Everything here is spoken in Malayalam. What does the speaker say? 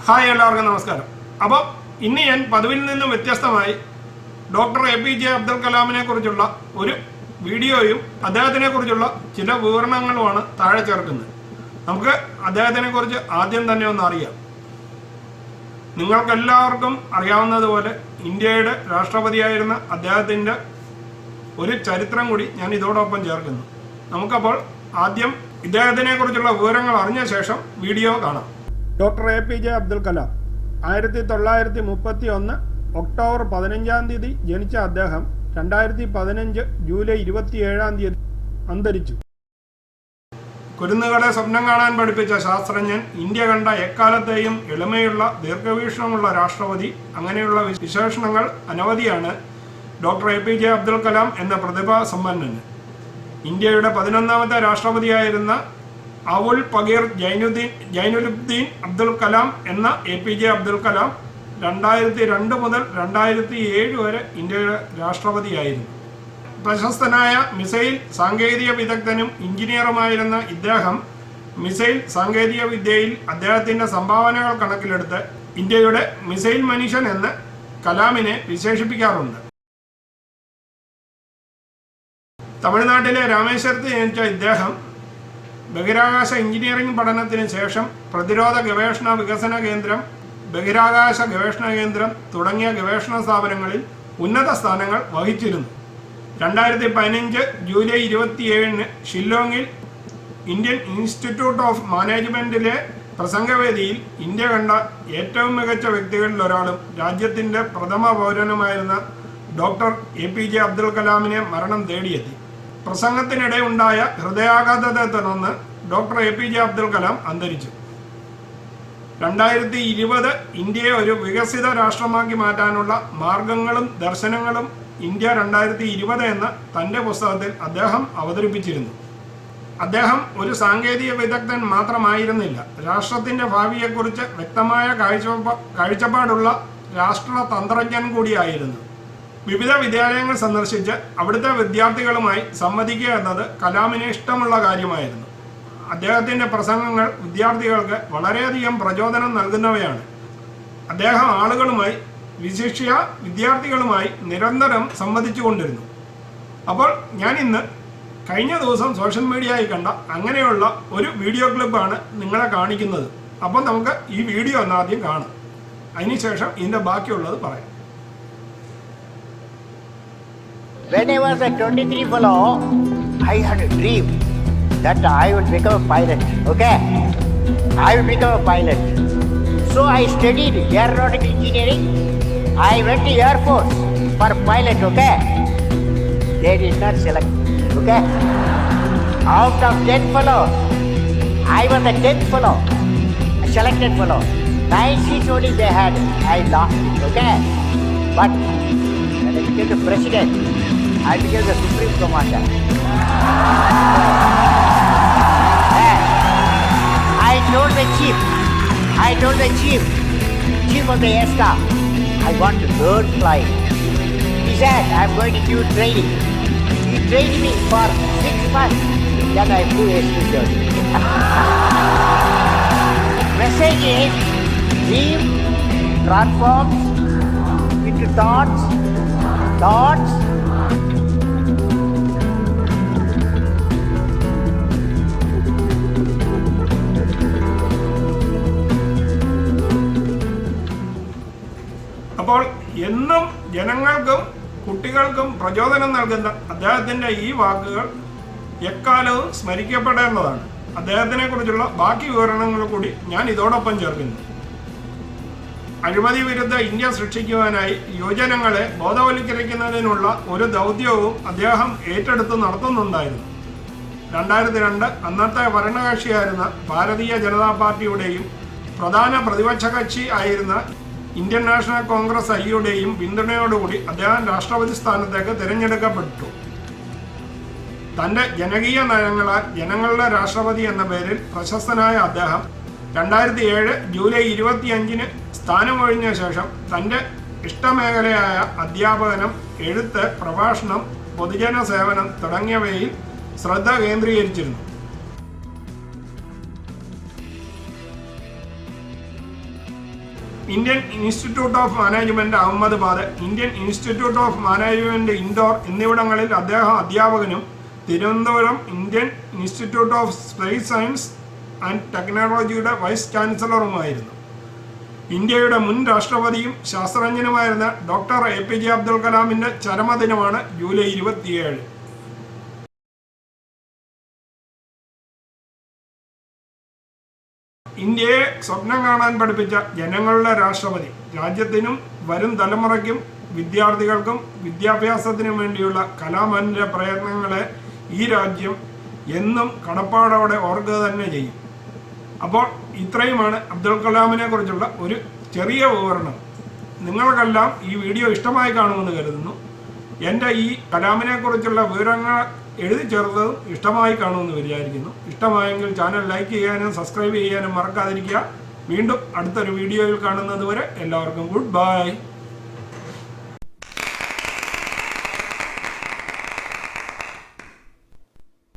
ഹായ്, എല്ലാവർക്കും നമസ്കാരം. അപ്പോൾ ഇന്ന് ഞാൻ പതിവിൽ നിന്നും വ്യത്യസ്തമായി ഡോക്ടർ APJ അബ്ദുൽ കലാമിനെ കുറിച്ചുള്ള ഒരു വീഡിയോയും അദ്ദേഹത്തിനെ കുറിച്ചുള്ള ചില വിവരണങ്ങളുമാണ് താഴെ ചേർക്കുന്നത്. നമുക്ക് അദ്ദേഹത്തിനെ കുറിച്ച് ആദ്യം തന്നെ ഒന്ന് അറിയാം. നിങ്ങൾക്കെല്ലാവർക്കും അറിയാവുന്നതുപോലെ ഇന്ത്യയുടെ രാഷ്ട്രപതിയായിരുന്ന അദ്ദേഹത്തിൻ്റെ ഒരു ചരിത്രം കൂടി ഞാൻ ഇതോടൊപ്പം ചേർക്കുന്നു. നമുക്കപ്പോൾ ആദ്യം ഇദ്ദേഹത്തിനെ കുറിച്ചുള്ള വിവരങ്ങൾ അറിഞ്ഞ ശേഷം വീഡിയോ കാണാം. Doctor APJ Abdul Kalam 1931 October 15 ജനിച്ച അദ്ദേഹം 2015 ജൂലൈ 27 അന്തരിച്ചു. കുരുന്നുകളെ സ്വപ്നം കാണാൻ പഠിപ്പിച്ച ശാസ്ത്രജ്ഞൻ, ഇന്ത്യ കണ്ട എക്കാലത്തെയും എളിമയുള്ള ദീർഘവീക്ഷണമുള്ള രാഷ്ട്രപതി, അങ്ങനെയുള്ള വിശേഷണങ്ങൾ അനവധിയാണ് ഡോക്ടർ APJ അബ്ദുൽ കലാം എന്ന പ്രതിഭാസമ്പന്നന്. ഇന്ത്യയുടെ 11ാമത്തെ രാഷ്ട്രപതിയായിരുന്ന അവുൽ പകീർ ജൈനുലുബ്ദീൻ അബ്ദുൽ കലാം എന്ന APJ അബ്ദുൽ കലാം 2002 മുതൽ 2007 വരെ ഇന്ത്യയുടെ രാഷ്ട്രപതിയായിരുന്നു. പ്രശസ്തനായ മിസൈൽ സാങ്കേതിക വിദഗ്ധനും എഞ്ചിനീയറുമായിരുന്ന ഇദ്ദേഹം മിസൈൽ സാങ്കേതിക വിദ്യയിൽ അദ്ദേഹത്തിൻ്റെ സംഭാവനകൾ കണക്കിലെടുത്ത് ഇന്ത്യയുടെ മിസൈൽ മനുഷ്യൻ എന്ന് കലാമിനെ വിശേഷിപ്പിക്കാറുണ്ട്. തമിഴ്നാട്ടിലെ രാമേശ്വരത്ത് ജനിച്ച ഇദ്ദേഹം ബഹിരാകാശ എഞ്ചിനീയറിംഗ് പഠനത്തിന് ശേഷം പ്രതിരോധ ഗവേഷണ വികസന കേന്ദ്രം, ബഹിരാകാശ ഗവേഷണ കേന്ദ്രം തുടങ്ങിയ ഗവേഷണ സ്ഥാപനങ്ങളിൽ ഉന്നത സ്ഥാനങ്ങൾ വഹിച്ചിരുന്നു. 2015 ജൂലൈ 27 ഷില്ലോങ്ങിൽ ഇന്ത്യൻ ഇൻസ്റ്റിറ്റ്യൂട്ട് ഓഫ് മാനേജ്മെൻറ്റിലെ പ്രസംഗവേദിയിൽ ഇന്ത്യ കണ്ട ഏറ്റവും മികച്ച വ്യക്തികളിൽ ഒരാളും രാജ്യത്തിൻ്റെ പ്രഥമ പൗരനുമായിരുന്ന ഡോക്ടർ APJ അബ്ദുൽ കലാമിനെ മരണം തേടിയെത്തി. പ്രസംഗത്തിനിടെ ഉണ്ടായ ഹൃദയാഘാതത്തെ തുടർന്ന് ഡോക്ടർ APJ അബ്ദുൽ കലാം അന്തരിച്ചു. 2020 ഇന്ത്യയെ ഒരു വികസിത രാഷ്ട്രമാക്കി മാറ്റാനുള്ള മാർഗങ്ങളും ദർശനങ്ങളും ഇന്ത്യ 2020 എന്ന തൻ്റെ പുസ്തകത്തിൽ അദ്ദേഹം അവതരിപ്പിച്ചിരുന്നു. അദ്ദേഹം ഒരു സാങ്കേതിക വിദഗ്ധൻ മാത്രമായിരുന്നില്ല, രാഷ്ട്രത്തിൻ്റെ ഭാവിയെക്കുറിച്ച് വ്യക്തമായ കാഴ്ചപ്പാടുള്ള രാഷ്ട്രതന്ത്രജ്ഞൻ കൂടിയായിരുന്നു. വിവിധ വിദ്യാലയങ്ങൾ സന്ദർശിച്ച് അവിടുത്തെ വിദ്യാർത്ഥികളുമായി സംവദിക്കുക എന്നത് കലാമിന് ഇഷ്ടമുള്ള കാര്യമായിരുന്നു. അദ്ദേഹത്തിൻ്റെ പ്രസംഗങ്ങൾ വിദ്യാർത്ഥികൾക്ക് വളരെയധികം പ്രചോദനം നൽകുന്നവയാണ്. അദ്ദേഹം ആളുകളുമായി, വിശിഷ്യ വിദ്യാർത്ഥികളുമായി നിരന്തരം സംവദിച്ചു കൊണ്ടിരുന്നു. അപ്പോൾ ഞാൻ ഇന്ന് കഴിഞ്ഞ ദിവസം സോഷ്യൽ മീഡിയയിൽ കണ്ട അങ്ങനെയുള്ള ഒരു വീഡിയോ ക്ലിപ്പാണ് നിങ്ങളെ കാണിക്കുന്നത്. അപ്പോൾ നമുക്ക് ഈ വീഡിയോ ഒന്ന് ആദ്യം കാണാം, അതിനുശേഷം ഇതിൻ്റെ ബാക്കിയുള്ളത് പറയാം. When I was a 23 fellow, I had a dream that I will become a pilot. Okay? I will become a pilot. So I studied aeronautical engineering. I went to Air Force for pilot. Okay? They did not select. Okay? Out of 10 fellows, I was the 10th fellow, a selected fellow. 9 seats only they had. I lost it. Okay? But when I became the president, I became the supreme commander. I told the chief of the air staff, I want to learn flying. He said, I'm going to give training. He trained me for 6 months. Then I flew A330. Message is, dream transforms into thoughts. അപ്പോൾ എന്നും ജനങ്ങൾക്കും കുട്ടികൾക്കും പ്രചോദനം നൽകുന്ന അദ്ദേഹത്തിൻ്റെ ഈ വാക്കുകൾ എക്കാലവും സ്മരിക്കപ്പെടേണ്ടതാണ്. അദ്ദേഹത്തിനെ കുറിച്ചുള്ള ബാക്കി വിവരണങ്ങൾ കൂടി ഞാൻ ഇതോടൊപ്പം ചേർക്കുന്നു. അഴിമതി വിരുദ്ധ ഇന്ത്യ സൃഷ്ടിക്കുവാനായി യുവജനങ്ങളെ ബോധവൽക്കരിക്കുന്നതിനുള്ള ഒരു ദൗത്യവും അദ്ദേഹം ഏറ്റെടുത്ത് നടത്തുന്നുണ്ടായിരുന്നു. 2002 അന്നത്തെ ഭരണകക്ഷിയായിരുന്ന ഭാരതീയ ജനതാ പാർട്ടിയുടെയും പ്രധാന പ്രതിപക്ഷ കക്ഷി ആയിരുന്ന ഇന്ത്യൻ നാഷണൽ കോൺഗ്രസ് ഐയുടെയും പിന്തുണയോടുകൂടി അദ്ദേഹം രാഷ്ട്രപതി സ്ഥാനത്തേക്ക് തിരഞ്ഞെടുക്കപ്പെട്ടു. തൻ്റെ ജനകീയ നയങ്ങളാൽ ജനങ്ങളുടെ രാഷ്ട്രപതി എന്ന പേരിൽ പ്രശസ്തനായ അദ്ദേഹം 2007 ജൂലൈ 25 സ്ഥാനമൊഴിഞ്ഞ ശേഷം തൻ്റെ ഇഷ്ടമേഖലയായ അധ്യാപനം, എഴുത്ത്, പ്രഭാഷണം, പൊതുജന സേവനം തുടങ്ങിയവയിൽ ശ്രദ്ധ കേന്ദ്രീകരിച്ചിരുന്നു. Indian institute of management Ahmedabad, Indian institute of management Indore എന്നിവിടങ്ങളിൽ അദ്ദേഹം അധ്യാപകനും Thiruvananthapuram Indian institute of space science and ടെക്നോളജിയുടെ വൈസ് ചാൻസലറുമായിരുന്നു. ഇന്ത്യയുടെ മുൻ രാഷ്ട്രപതിയും ശാസ്ത്രജ്ഞനുമായിരുന്ന ഡോക്ടർ APJ അബ്ദുൽ കലാമിൻ്റെ ചരമദിനമാണ് ജൂലൈ 27. ഇന്ത്യയെ സ്വപ്നം കാണാൻ പഠിപ്പിച്ച ജനങ്ങളുടെ രാഷ്ട്രപതി, രാജ്യത്തിനും വരും തലമുറയ്ക്കും വിദ്യാർത്ഥികൾക്കും വിദ്യാഭ്യാസത്തിനും വേണ്ടിയുള്ള കലാമിൻ്റെ പ്രയത്നങ്ങളെ ഈ രാജ്യം എന്നും കടപ്പാടോടെ ഓർക്കുക തന്നെ ചെയ്യും. അപ്പോൾ ഇത്രയുമാണ് അബ്ദുൽ കലാമിനെ കുറിച്ചുള്ള ഒരു ചെറിയ വിവരണം. നിങ്ങൾക്കെല്ലാം ഈ വീഡിയോ ഇഷ്ടമായി കാണുമെന്ന് കരുതുന്നു. എൻ്റെ ഈ കലാമിനെ കുറിച്ചുള്ള വിവരങ്ങൾ എഴുതി ചേർത്തതും ഇഷ്ടമായി കാണുമെന്ന് വിചാരിക്കുന്നു. ഇഷ്ടമായെങ്കിൽ ചാനൽ ലൈക്ക് ചെയ്യാനും സബ്സ്ക്രൈബ് ചെയ്യാനും മറക്കാതിരിക്കുക. വീണ്ടും അടുത്തൊരു വീഡിയോയിൽ കാണുന്നത് വരെ എല്ലാവർക്കും ഗുഡ് ബൈ.